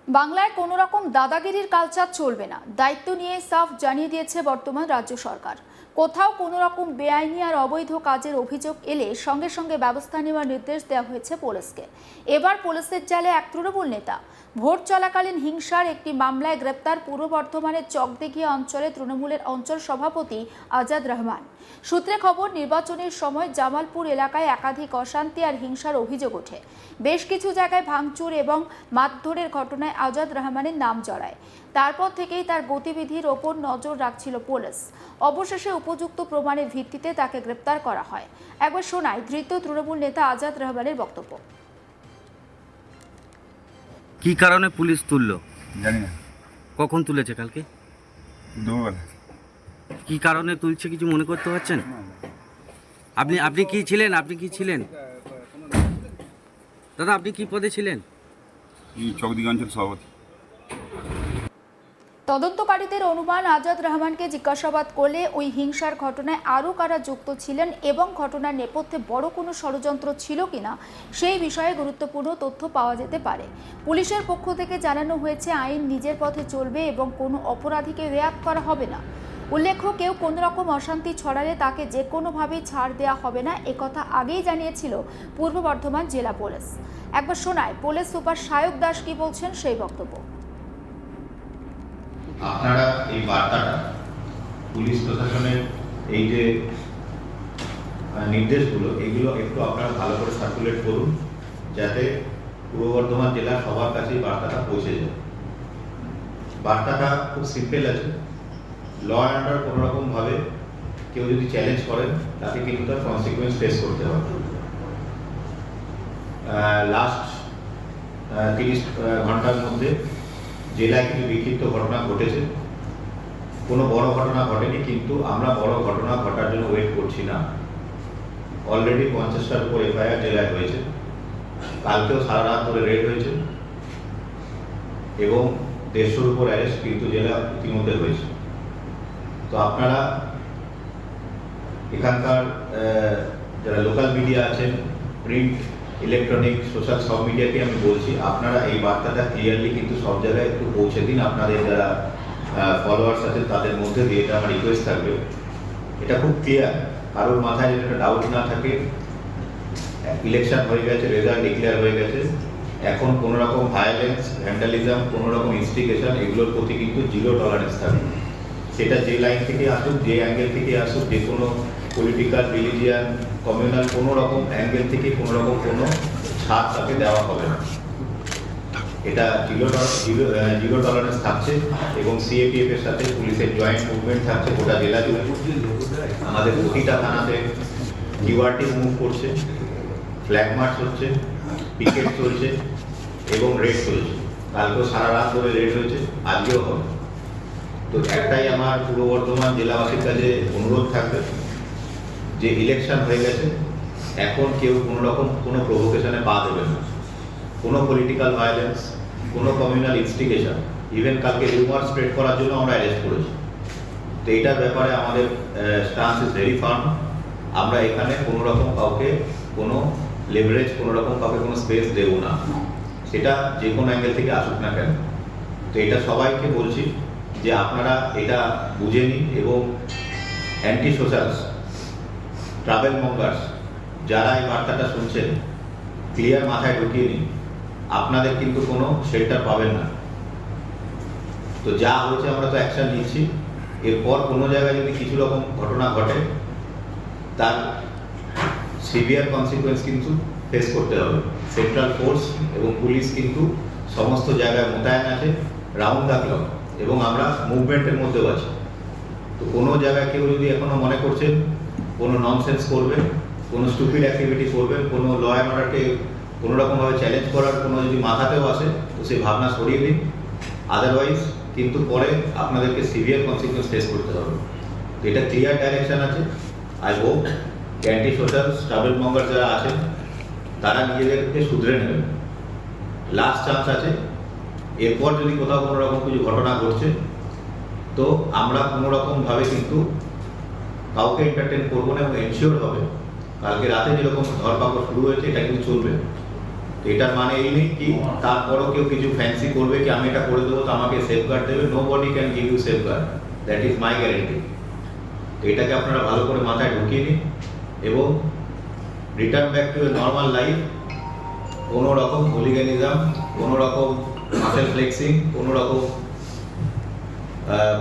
বাংলায় কোনো রকম দাদাগিরির কালচার চলবে না, দায়িত্ব নিয়ে সাফ জানিয়ে দিয়েছে বর্তমান রাজ্য সরকার। কোথাও কোনো রকম বেআইনি আর অবৈধ কাজের অভিযোগ এলে সঙ্গে সঙ্গে ব্যবস্থা নেওয়ার নির্দেশ দেওয়া হয়েছে পুলিশকে। এবার পুলিশের জালে এক তৃণমূল নেতা। ভোট চলাকালীন হিংসার একটি মামলায় গ্রেপ্তার পূর্ব বর্ধমানের চকদিঘিয়া অঞ্চলে তৃণমূলের অঞ্চল সভাপতি আজাদ রহমান। সূত্রে খবর, নির্বাচনের সময় জামালপুর এলাকায় একাধিক অশান্তি আর হিংসার অভিযোগ ওঠে। বেশ কিছু জায়গায় ভাঙচুর এবং মারধরের ঘটনায় আজাদ রহমানের নাম জড়ায়। তারপর থেকেই তার গতিবিধির ওপর নজর রাখছিল পুলিশ। অবশেষে উপযুক্ত প্রমাণের ভিত্তিতে তাকে গ্রেপ্তার করা হয়। একবার শোনায় ধৃত তৃণমূল নেতা আজাদ রহমানের বক্তব্য। কি কারণে পুলিশ তুললো জানি না, কখন তুলেছে? কালকে দুপুরবেলা। কি কারণে তুলছে কিছু মনে করতে পারছেন? আপনি কি ছিলেন? দাদা, আপনি কি পদে ছিলেন? এই চকদিঘি অঞ্চল সভাপতি। তদন্তকারীদের অনুমান, আজাদ রহমানকে জিজ্ঞাসাবাদ করলে ওই হিংসার ঘটনায় আরও কারা যুক্ত ছিলেন এবং ঘটনার নেপথ্যে বড় কোনো ষড়যন্ত্র ছিল কিনা সেই বিষয়ে গুরুত্বপূর্ণ তথ্য পাওয়া যেতে পারে। পুলিশের পক্ষ থেকে জানানো হয়েছে, আইন নিজের পথে চলবে এবং কোনো অপরাধীকে রেয়াত করা হবে না। উল্লেখ্য, কেউ কোনো রকম অশান্তি ছড়ালে তাকে যে কোনোভাবেই ছাড় দেওয়া হবে না, একথা আগেই জানিয়েছিল পূর্ব বর্ধমান জেলা পুলিশ। একবার শোনায় পুলিশ সুপার সায়ক দাস কি বলছেন সেই বক্তব্য। আপনারা এই বার্তাটা পুলিশ প্রশাসনের এই যে নির্দেশগুলো, এগুলো একটু আপনারা ভালো করে সার্কুলেট করুন, যাতে পূর্ব বর্ধমান জেলার সবার কাছে বার্তাটা পৌঁছে যায়। বার্তাটা খুব সিম্পল আছে। ল অ্যান্ড অর্ডার কোনো রকম ভাবে কেউ যদি চ্যালেঞ্জ করেন, তাকে কিন্তু তার কনসিকুয়েন্স ফেস করতে হবে। লাস্ট 30 ঘন্টার মধ্যে জেলায় কিছু বিক্ষিপ্ত ঘটনা ঘটেছে। কোনো বড় ঘটনা ঘটেনি, কিন্তু আমরা বড় ঘটনা ঘটার জন্য ওয়েট করছি না। অলরেডি 50টার উপর এফআইআর জেলায় হয়েছে। কালকেও সারা রাত ধরে রেড হয়েছে এবং 150-র উপর অ্যারেস্ট কিন্তু জেলা ইতিমধ্যে হয়েছে। তো আপনারা এখানকার যারা লোকাল মিডিয়া আছেন, প্রিন্ট, ইলেকট্রনিক, সোশ্যাল, সব মিডিয়াকে আমি বলছি, আপনারা এই বার্তাটা ক্লিয়ারলি কিন্তু সব জায়গায় একটু পৌঁছে দিন। আপনাদের যারা ফলোয়ার্স আছে তাদের মধ্যে দিয়ে এটা আমার রিকোয়েস্ট থাকবে। এটা খুব ক্লিয়ার, কারোর মাথায় যেন একটা ডাউট না থাকে। ইলেকশন হয়ে গেছে, রেজাল্ট ডিক্লেয়ার হয়ে গেছে, এখন কোনো রকম ভায়োলেন্স, ভ্যান্ডালিজম, কোনো রকম ইনস্টিগেশন, এগুলোর প্রতি কিন্তু 0 টলারেন্স থাকবে। সেটা যে লাইন থেকে আসুক, যে অ্যাঙ্গেল থেকে আসুক, যে কোনো পলিটিক্যাল, রিলিজিয়ান, কমিউনাল, কোনো রকম অ্যাঙ্গেল থেকে কোনো রকম কোনো ছাড় তাকে দেওয়া হবে না। এটা 0 টলারেন্স থাকছে এবং সিএপিএফ এর সাথে পুলিশের জয়েন্ট মুভমেন্ট থাকছে গোটা জেলা জুড়ে। আমাদের প্রতিটা থানাতে কিউআরটি মুভ করছে, ফ্ল্যাগ মার্চ হচ্ছে, পিকেট চলছে এবং রেড চলছে। কালকেও সারা রাত ধরে রেড হয়েছে, আজকেও হবে। তো একটাই আমার পূর্ব বর্ধমান জেলাবাসীর কাছে অনুরোধ থাকবে যে ইলেকশন হয়ে গেছে, এখন কেউ কোনো রকম কোনো প্রভোকেশনে পা দেবেন না। কোনো পলিটিক্যাল ভায়োলেন্স, কোনো কমিউনাল ইনস্টিগেশন, ইভেন কালকে রিউমার স্প্রেড করার জন্য আমরা অ্যারেস্ট করেছি। তো এইটার ব্যাপারে আমাদের স্ট্যান্স ইজ ভেরি ফার্ম। আমরা এখানে কোনো রকম কাউকে কোনো লেভারেজ, কোনো রকম কাউকে কোনো স্পেস দেব না, সেটা যে কোনো অ্যাঙ্গেল থেকে আসুক না কেন। তো এটা সবাইকে বলছি যে আপনারা এটা বুঝে নিন এবং অ্যান্টি সোশ্যালস, ট্রাভেল মঙ্গার্স, যারা এই বার্তাটা শুনছেন, ক্লিয়ার মাথায় ঢুকিয়ে নিন, আপনাদের কিন্তু কোনো শেল্টার পাবেন না। তো যা হয়েছে আমরা তো অ্যাকশন নিচ্ছি। এরপর কোনো জায়গায় যদি কিছু রকম ঘটনা ঘটে, তার সিভিয়ার কনসিকুয়েন্স কিন্তু ফেস করতে হবে। সেন্ট্রাল ফোর্স এবং পুলিশ কিন্তু সমস্ত জায়গায় মোতায়েন আছে, রাউন্ড দ্য ক্লক, এবং আমরা মুভমেন্টের মধ্যেও আছি। তো কোনো জায়গায় কেউ যদি এখনো মনে করছেন কোনো ননসেন্স করবেন, কোনো স্টুপিড অ্যাক্টিভিটি করবেন, কোনো ল অ্যান্ড অর্ডারকে কোনো রকমভাবে চ্যালেঞ্জ করার কোনো যদি মাথাতেও আসে, তো সেই ভাবনা সরিয়ে দিন। আদারওয়াইজ কিন্তু পরে আপনাদেরকে সিভিয়ার কনসিকুয়েন্স ফেস করতে হবে। তো এটা ক্লিয়ার ডাইরেকশন আছে। I hope anti social travel Munger যারা আছেন তারা নিজেদেরকে শুধরে নেবেন। লাস্ট চান্স আছে। এরপর যদি কোথাও কোনো রকম কিছু ঘটনা ঘটছে, তো আমরা কোনো রকমভাবে কিন্তু কাউকে এন্টারটেন করবো না এবং এনশিওর হবে কালকে রাতে যেরকম ধরপাকড় শুরু হয়েছে এটা কিন্তু চলবে। তো এটার মানে এই নেই কি তারপরও কেউ কিছু ফ্যান্সি করবে কি আমি এটা করে দেবো তো আমাকে সেফগার্ড দেবে, nobody can give you safeguard, that is my guarantee. তো এটাকে আপনারা ভালো করে মাথায় ঢুকিয়ে নিন এবং return back to a normal life. কোনো রকম হোলিগানিজম, কোনো রকম মাসেল ফ্লেক্সিং, কোনো রকম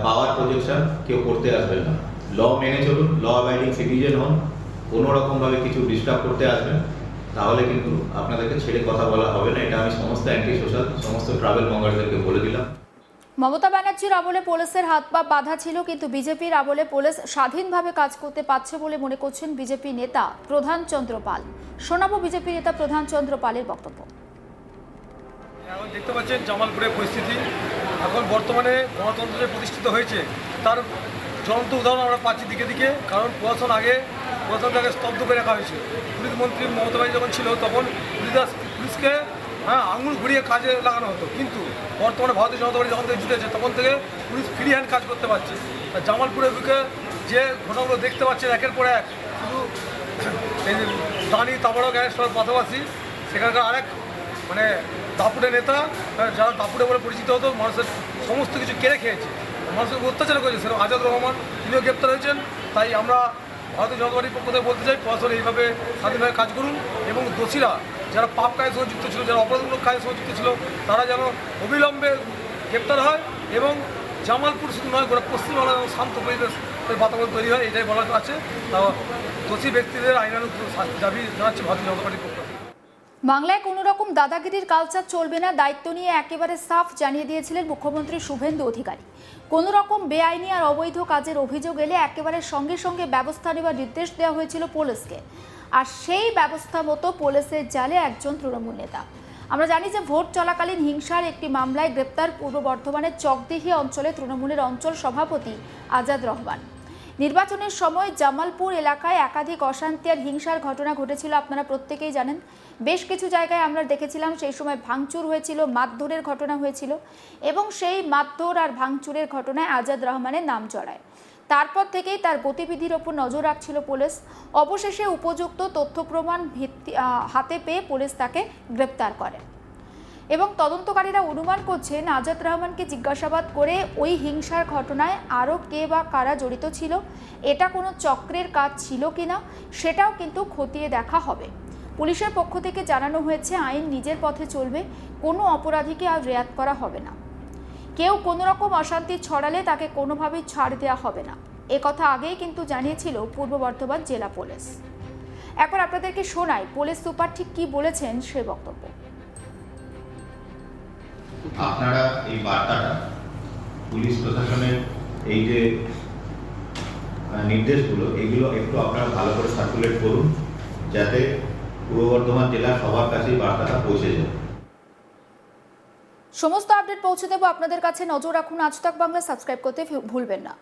পাওয়ার প্রজেকশন কেউ করতে আসবেন না। ল মেনে চলুন, ল অ্যাবাইডিং সিটিজেন হন। কোনো রকমভাবে কিছু ডিস্টার্ব করতে আসবেন তাহলে কিন্তু আপনাদেরকে ছেড়ে কথা বলা হবে না। এটা আমি সমস্ত অ্যান্টি সোশ্যাল সমস্ত ট্রাভেল মঙ্গারদেরকে বলে দিলাম। মমতা ব্যানার্জির আমলে পুলিশের হাত পা বাঁধা ছিল, কিন্তু বিজেপির আমলে পুলিশ স্বাধীনভাবে কাজ করতে পারছে বলে মনে করছেন বিজেপি নেতা প্রধান চন্দ্র পাল। শোনাবো বিজেপি নেতা প্রধান চন্দ্র পালের বক্তব্য। এখন দেখতে পাচ্ছেন জামালপুরের পরিস্থিতি। এখন বর্তমানে গণতন্ত্র যে প্রতিষ্ঠিত হয়েছে তার জ্বলন্ত উদাহরণ আমরা পাচ্ছি দিকে দিকে। কারণ প্রশাসনকে স্তব্ধ করে রাখা হয়েছে। পুলিশ মন্ত্রী মমতা ব্যানার্জি যখন ছিল তখন পুলিশকে আঙুল ঘুরিয়ে কাজে লাগানো হতো, কিন্তু বর্তমানে ভারতীয় জনতা পার্টি যখন থেকে জিতেছে তখন থেকে পুলিশ ফ্রি হ্যান্ড কাজ করতে পারছে। আর জামালপুরের বুকে যে ঘটনাগুলো দেখতে পাচ্ছেন একের পর এক, শুধু এই দানি তাবড় গ্যাস করার পাশাপাশি সেখানকার আরেক মানে দাপুটে নেতা, যারা দাপুটে বলে পরিচিত হতো, মানুষের সমস্ত কিছু কেড়ে খেয়েছে, মানুষের অত্যাচার করেছে, সেরকম আজাদ রহমান তিনিও গ্রেপ্তার হয়েছেন। তাই আমরা ভারতীয় জনতা পার্টির পক্ষ থেকে বলতে চাই প্রশাসন এইভাবে স্বাধীনভাবে কাজ করুন এবং দোষীরা যারা পাপ কাজের সঙ্গে যুক্ত ছিল, যারা অপরাধমূলক কাজের সঙ্গে যুক্ত ছিল, তারা যেন অবিলম্বে গ্রেপ্তার হয় এবং জামালপুর শুধু নয় গোটা পশ্চিমবাংলা এবং শান্ত পরিবেশের বাতাবরণ তৈরি হয়, এটাই বলার আছে। তা দোষী ব্যক্তিদের আইনানুগ দাবি জানাচ্ছে ভারতীয় জনতা পার্টির পক্ষ থেকে। বাংলায় কোনো রকম দাদাগিরির কালচার চলবে না, দায়িত্ব নিয়ে একেবারে সাফ জানিয়ে দিয়েছিলেন মুখ্যমন্ত্রী শুভেন্দু অধিকারী। কোনো রকম বেআইনি আর অবৈধ কাজের অভিযোগ এলে একেবারে সঙ্গে সঙ্গে ব্যবস্থা নেওয়ার নির্দেশ দেওয়া হয়েছিল পুলিশকে। আর সেই ব্যবস্থা মতো পুলিশের জালে একজন তৃণমূল নেতা। আমরা জানি যে ভোট চলাকালীন হিংসার একটি মামলায় গ্রেপ্তার পূর্ব বর্ধমানের চকদিহি অঞ্চলে তৃণমূলের অঞ্চল সভাপতি আজাদ রহমান। নির্বাচনের সময় জামালপুর এলাকায় একাধিক অশান্তি আর হিংসার ঘটনা ঘটেছিল, আপনারা প্রত্যেকেই জানেন। বেশ কিছু জায়গায় আমরা দেখেছিলাম সেই সময় ভাঙচুর হয়েছিল, মারধরের ঘটনা হয়েছিল এবং সেই মারধর আর ভাঙচুরের ঘটনায় আজাদ রহমানের নাম জড়ায়। তারপর থেকেই তার গতিবিধির ওপর নজর রাখছিল পুলিশ। অবশেষে উপযুক্ত তথ্য প্রমাণ হাতে পেয়ে পুলিশ তাকে গ্রেপ্তার করে এবং তদন্তকারীরা অনুমান করছেন আজাদ রহমানকে জিজ্ঞাসাবাদ করে ওই হিংসার ঘটনায় আরও কে বা কারা জড়িত ছিল, এটা কোনো চক্রের কাজ ছিল কিনা সেটাও কিন্তু খতিয়ে দেখা হবে। পুলিশের পক্ষ থেকে জানানো হয়েছে আইন নিজের পথে চলবে, কোনো অপরাধীকে আর রেয়াত করা হবে না। কেউ কোনো রকম অশান্তি ছড়ালে তাকে কোনোভাবেই ছাড় দেওয়া হবে না, এ কথা আগেই কিন্তু জানিয়েছিল পূর্ব বর্ধমান জেলা পুলিশ। এখন আপনাদেরকে শোনাই পুলিশ সুপার ঠিক কি বলেছেন সে বক্তব্য। আপনারা এই বার্তাটা পুলিশ প্রশাসনের এই যে নির্দেশগুলো এগুলো একটু আপনারা ভালো করে সার্কুলেট করুন, যাতে পূর্ব বর্ধমান জেলার সবার কাছেই বার্তাটা পৌঁছে যায়। সমস্ত আপডেট পৌঁছে দেবো আপনাদের কাছে, নজর রাখুন আজ তাক বাংলা, সাবস্ক্রাইব করতে ভুলবেন না।